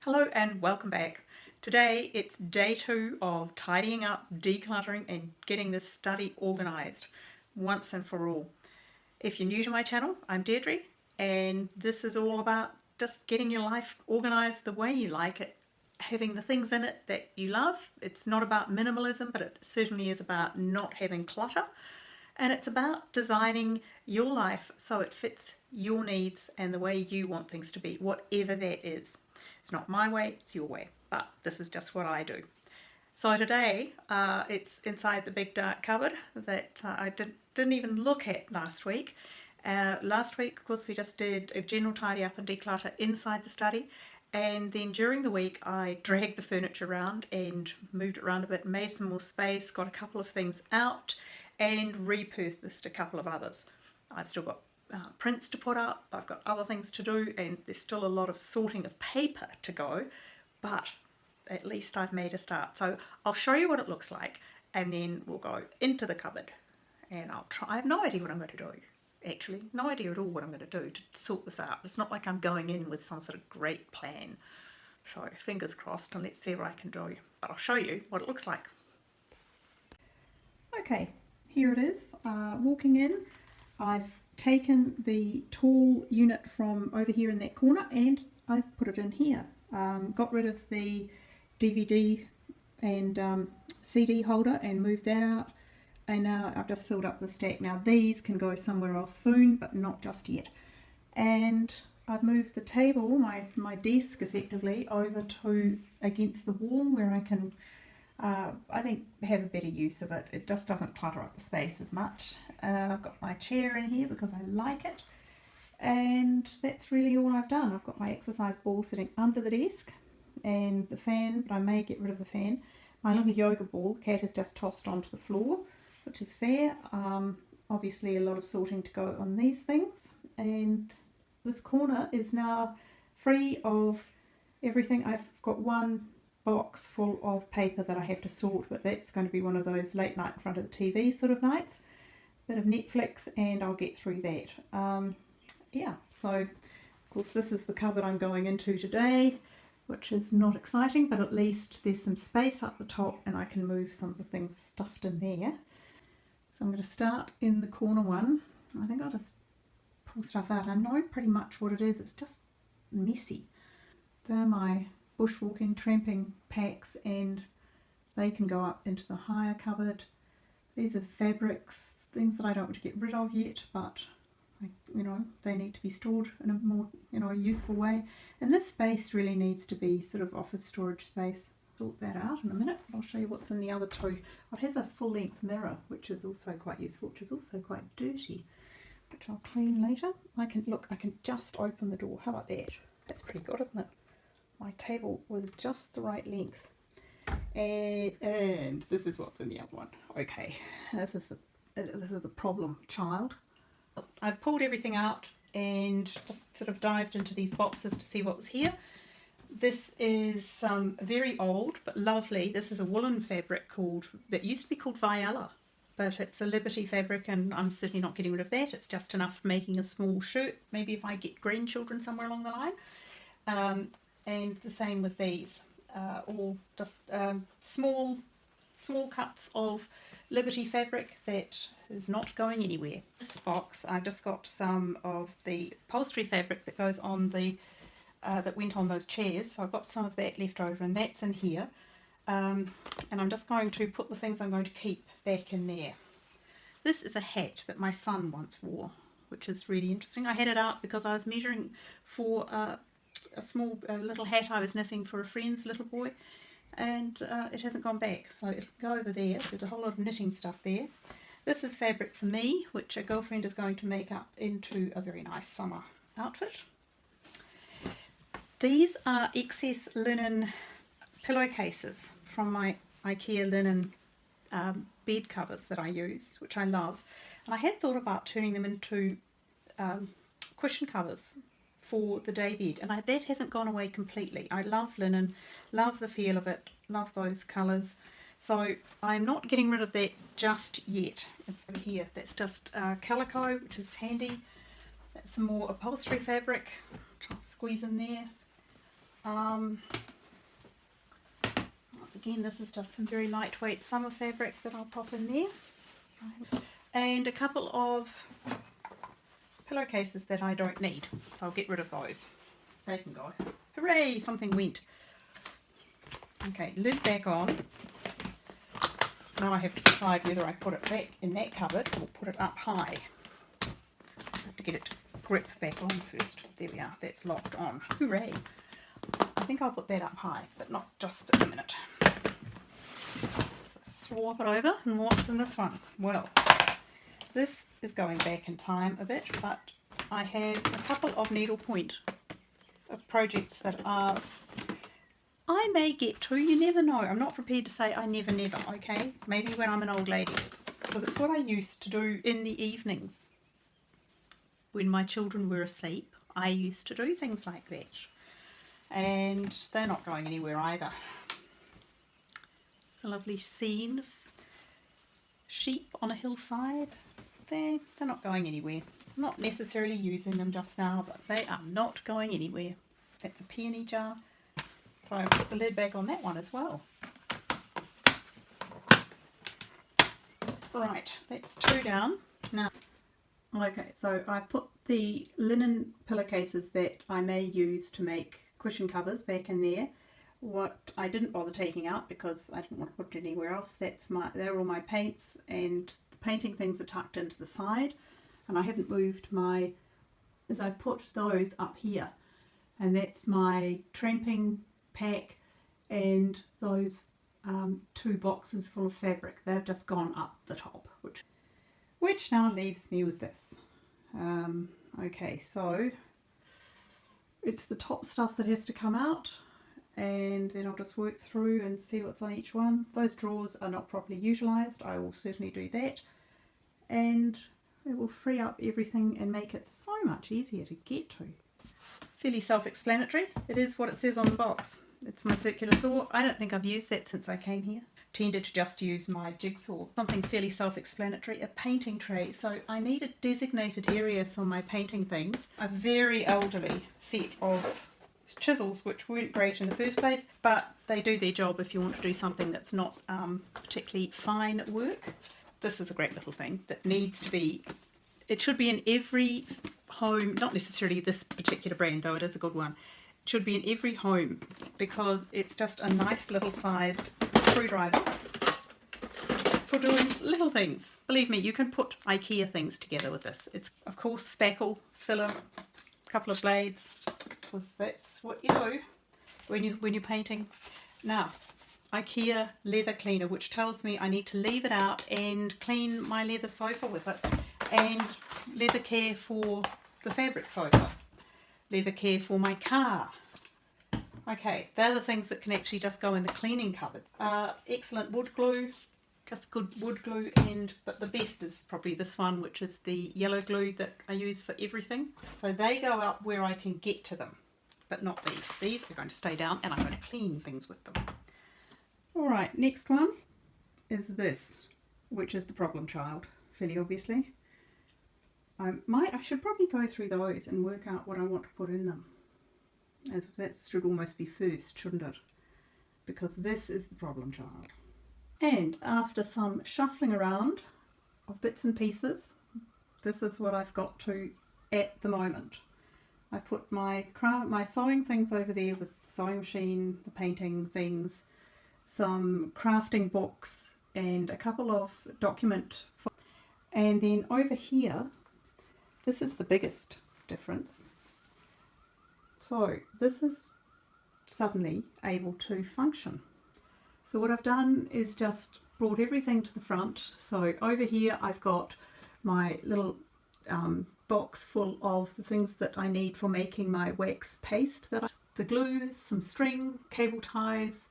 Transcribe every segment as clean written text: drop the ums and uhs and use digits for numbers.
Hello and welcome back. Today it's day 2 of tidying up, decluttering and getting this study organised once and for all. If you're new to my channel, I'm Deirdre and this is all about just getting your life organised the way you like it, having the things in it that you love. It's not about minimalism, but it certainly is about not having clutter, and it's about designing your life so it fits your needs and the way you want things to be, whatever that is. It's not my way, it's your way, but this is just what I do. So today it's inside the big dark cupboard that I didn't even look at last week. Last week, of course, we just did a general tidy up and declutter inside the study, and then during the week I dragged the furniture around and moved it around a bit, made some more space, got a couple of things out and repurposed a couple of others. I've still got prints to put up, I've got other things to do, and there's still a lot of sorting of paper to go, but at least I've made a start. So I'll show you what it looks like and then we'll go into the cupboard and I'll try. I have no idea what I'm going to do, actually, no idea at all what I'm going to do to sort this out. It's not like I'm going in with some sort of great plan, so fingers crossed, and let's see what I can do, but I'll show you what it looks like. Okay, here it is. Walking in, I've taken the tall unit from over here in that corner and I've put it in here. Got rid of the DVD and CD holder and moved that out, and now I've just filled up the stack. Now these can go somewhere else soon, but not just yet. And I've moved the table, my desk effectively, over to against the wall where I can I think have a better use of it. It just doesn't clutter up the space as much. I've got my chair in here because I like it, and that's really all I've done. I've got my exercise ball sitting under the desk and the fan, but I may get rid of the fan. My little yoga ball, Cat has just tossed onto the floor, which is fair. Obviously a lot of sorting to go on these things, and this corner is now free of everything. I've got one box full of paper that I have to sort, but that's going to be one of those late night in front of the TV sort of nights. Bit of Netflix and I'll get through that. Yeah, so of course this is the cupboard I'm going into today, which is not exciting, but at least there's some space up the top and I can move some of the things stuffed in there. So I'm going to start in the corner one. I think I'll just pull stuff out. I know pretty much what it is, it's just messy. They're my bushwalking, tramping packs, and they can go up into the higher cupboard. These are fabrics, things that I don't want to get rid of yet, but they need to be stored in a more useful way. And this space really needs to be sort of office storage space. Sort that out in a minute. I'll show you what's in the other two. It has a full-length mirror, which is also quite useful, which is also quite dirty, which I'll clean later. I can just open the door. How about that? That's pretty good, isn't it? My table was just the right length, and this is what's in the other one. Okay, this is the problem child. I've pulled everything out and just sort of dived into these boxes to see what was here. This is very old but lovely. This is a woolen fabric that used to be called Viella, but it's a Liberty fabric, and I'm certainly not getting rid of that. It's just enough for making a small shirt, maybe if I get grandchildren somewhere along the line. And the same with these, all just small cuts of Liberty fabric that is not going anywhere. This box, I just got some of the upholstery fabric that goes on that went on those chairs, so I've got some of that left over, and that's in here. And I'm just going to put the things I'm going to keep back in there. This is a hat that my son once wore, which is really interesting. I had it out because I was measuring for a small little hat I was knitting for a friend's little boy, and it hasn't gone back, so it'll go over there. There's a whole lot of knitting stuff there. This is fabric for me, which a girlfriend is going to make up into a very nice summer outfit. These are excess linen pillowcases from my IKEA linen bed covers that I use, which I love, and I had thought about turning them into cushion covers for the day bed, and that hasn't gone away completely. I love linen, love the feel of it, love those colours, so I'm not getting rid of that just yet. It's over here. That's just calico, which is handy. That's some more upholstery fabric, which I'll squeeze in there. Once again, this is just some very lightweight summer fabric that I'll pop in there. And a couple of pillowcases that I don't need, so I'll get rid of those. They can go. Hooray, something went. Okay, lid back on. Now I have to decide whether I put it back in that cupboard or put it up high. I have to get it to grip back on first. There we are, that's locked on. Hooray. I think I'll put that up high, but not just at the minute. So swap it over, and what's in this one? Well, this is going back in time a bit, but I have a couple of needlepoint projects that are, I may get to, you never know. I'm not prepared to say I never, okay? Maybe when I'm an old lady, because it's what I used to do in the evenings. When my children were asleep, I used to do things like that. And they're not going anywhere either. It's a lovely scene of sheep on a hillside. They're not going anywhere. I'm not necessarily using them just now, but they are not going anywhere. That's a peony jar. So I'll put the lid back on that one as well. Right, that's 2 down. Now, okay, so I put the linen pillowcases that I may use to make cushion covers back in there. What I didn't bother taking out because I didn't want to put it anywhere else. They're all my paints, and the painting things are tucked into the side, and I haven't moved as I put those up here, and that's my tramping pack and those 2 boxes full of fabric. They've just gone up the top, which now leaves me with this. Okay, so it's the top stuff that has to come out, and then I'll just work through and see what's on each one. Those drawers are not properly utilised. I will certainly do that, and it will free up everything and make it so much easier to get to. Fairly self-explanatory. It is what it says on the box. It's my circular saw. I don't think I've used that since I came here. Tended to just use my jigsaw. Something fairly self-explanatory, a painting tray. So I need a designated area for my painting things. A very elderly set of chisels, which weren't great in the first place, but they do their job if you want to do something that's not particularly fine work. This is a great little thing that needs to be, it should be in every home, not necessarily this particular brand, though it is a good one. It should be in every home because it's just a nice little sized screwdriver for doing little things. Believe me, you can put IKEA things together with this. It's of course spackle, filler, a couple of blades, because that's what you do when you're painting. Now, IKEA leather cleaner, which tells me I need to leave it out and clean my leather sofa with it, and leather care for the fabric sofa, leather care for my car. Okay, they're the things that can actually just go in the cleaning cupboard. Excellent wood glue, just good wood glue, but the best is probably this one, which is the yellow glue that I use for everything. So they go up where I can get to them, but not these. These are going to stay down, and I'm going to clean things with them. Alright, next one is this, which is the problem child, fairly obviously. I should probably go through those and work out what I want to put in them. As that should almost be first, shouldn't it? Because this is the problem child. And after some shuffling around of bits and pieces, this is what I've got to at the moment. I put my sewing things over there with the sewing machine, the painting things, some crafting books, and a couple of document. And then over here, this is the biggest difference. So this is suddenly able to function. So what I've done is just brought everything to the front. So over here I've got my little box full of the things that I need for making my wax paste. The glues, some string, cable ties,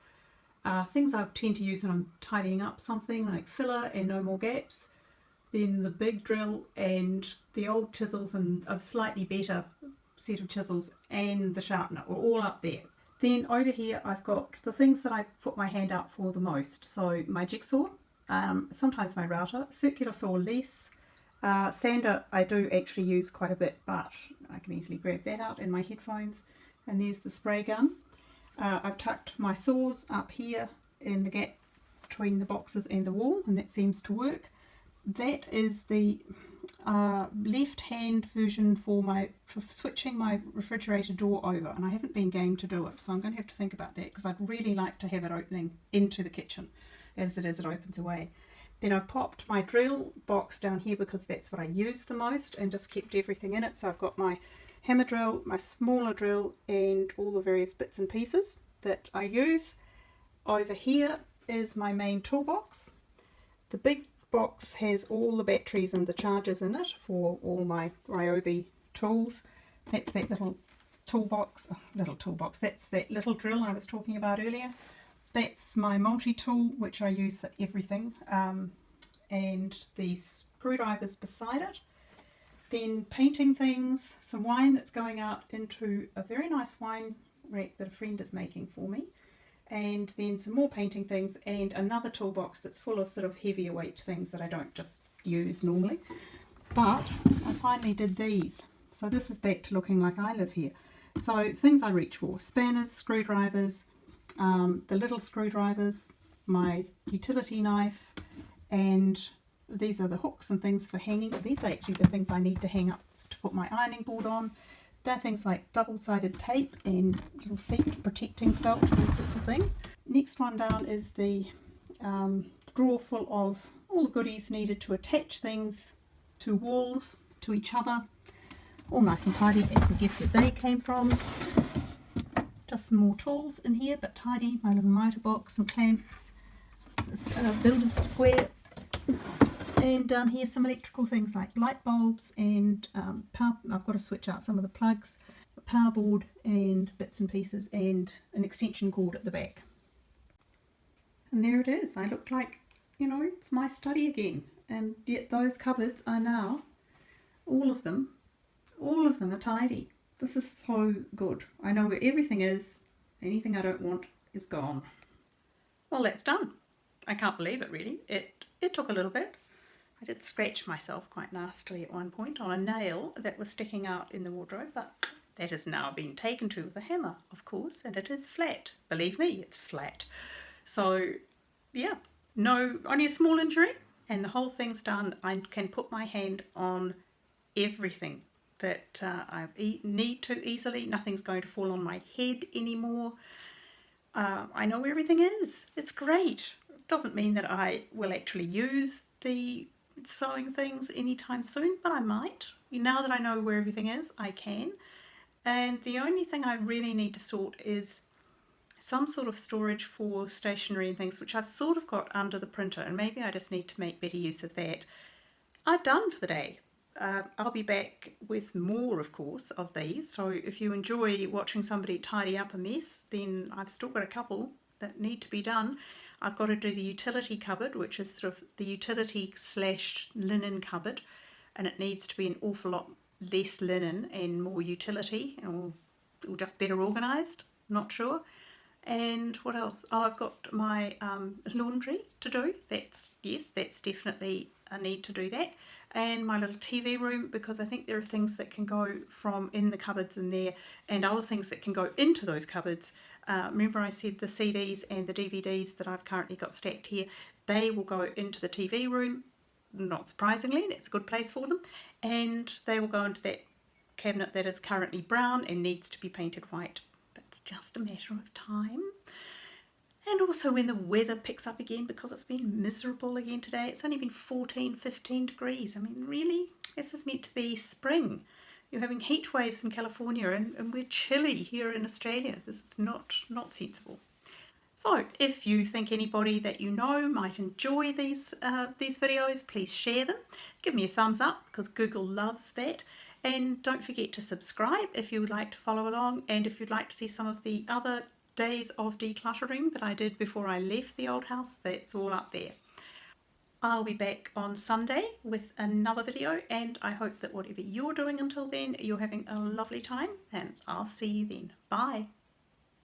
things I tend to use when I'm tidying up something like filler and no more gaps. Then the big drill and the old chisels and a slightly better set of chisels and the sharpener are all up there. Then over here I've got the things that I put my hand out for the most. So my jigsaw, sometimes my router, circular saw less, sander I do actually use quite a bit, but I can easily grab that out, and my headphones, and there's the spray gun. I've tucked my saws up here in the gap between the boxes and the wall, and that seems to work. That is the left hand version for switching my refrigerator door over, and I haven't been game to do it, so I'm going to have to think about that, because I'd really like to have it opening into the kitchen as it opens away. Then I've popped my drill box down here because that's what I use the most, and just kept everything in it. So I've got my hammer drill, my smaller drill, and all the various bits and pieces that I use. Over here is my main toolbox. The big box has all the batteries and the chargers in it for all my Ryobi tools. That's that little toolbox, that's that little drill I was talking about earlier. That's my multi-tool, which I use for everything, and the screwdrivers beside it. Then painting things, some wine that's going out into a very nice wine rack that a friend is making for me, and then some more painting things, and another toolbox that's full of sort of heavier weight things that I don't just use normally. But I finally did these, so this is back to looking like I live here. So things I reach for: spanners, screwdrivers, the little screwdrivers, my utility knife, and these are the hooks and things for hanging. These are actually the things I need to hang up to put my ironing board on. They're things like double-sided tape and little feet protecting felt, all sorts of things. Next one down is the drawer full of all the goodies needed to attach things to walls, to each other. All nice and tidy. You can guess where they came from. Just some more tools in here, but tidy. My little miter box, some clamps, this builder's square, and down here some electrical things like light bulbs and power. I've got to switch out some of the plugs, a power board and bits and pieces, and an extension cord at the back. And there it is. I look like, you know, it's my study again. And yet those cupboards are now, all of them are tidy. This is so good. I know where everything is. Anything I don't want is gone. Well, that's done. I can't believe it, really. It took a little bit. I did scratch myself quite nastily at one point on a nail that was sticking out in the wardrobe, but that has now been taken to with a hammer, of course, and it is flat. Believe me, it's flat. So, yeah, no, only a small injury, and the whole thing's done. I can put my hand on everything that I need to easily. Nothing's going to fall on my head anymore. I know where everything is. It's great. It doesn't mean that I will actually use the sewing things anytime soon, but I might. Now that I know where everything is, I can. And the only thing I really need to sort is some sort of storage for stationery and things, which I've sort of got under the printer, and maybe I just need to make better use of that. I've done for the day. I'll be back with more, of course, of these. So if you enjoy watching somebody tidy up a mess, then I've still got a couple that need to be done. I've got to do the utility cupboard, which is sort of the utility / linen cupboard, and it needs to be an awful lot less linen and more utility, or just better organised, not sure. And what else? Oh, I've got my laundry to do. That's definitely a need to do that. And my little TV room, because I think there are things that can go from in the cupboards in there, and other things that can go into those cupboards. Remember I said the CDs and the DVDs that I've currently got stacked here, they will go into the TV room, not surprisingly, that's a good place for them, and they will go into that cabinet that is currently brown and needs to be painted white. That's just a matter of time. And also when the weather picks up again, because it's been miserable again today. It's only been 14, 15 degrees. I mean, really? This is meant to be spring. You're having heat waves in California, and we're chilly here in Australia. This is not sensible. So if you think anybody that you know might enjoy these videos, please share them. Give me a thumbs up, because Google loves that. And don't forget to subscribe if you would like to follow along, and if you'd like to see some of the other days of decluttering that I did before I left the old house, that's all up there. I'll be back on Sunday with another video, and I hope that whatever you're doing until then, you're having a lovely time, and I'll see you then. Bye.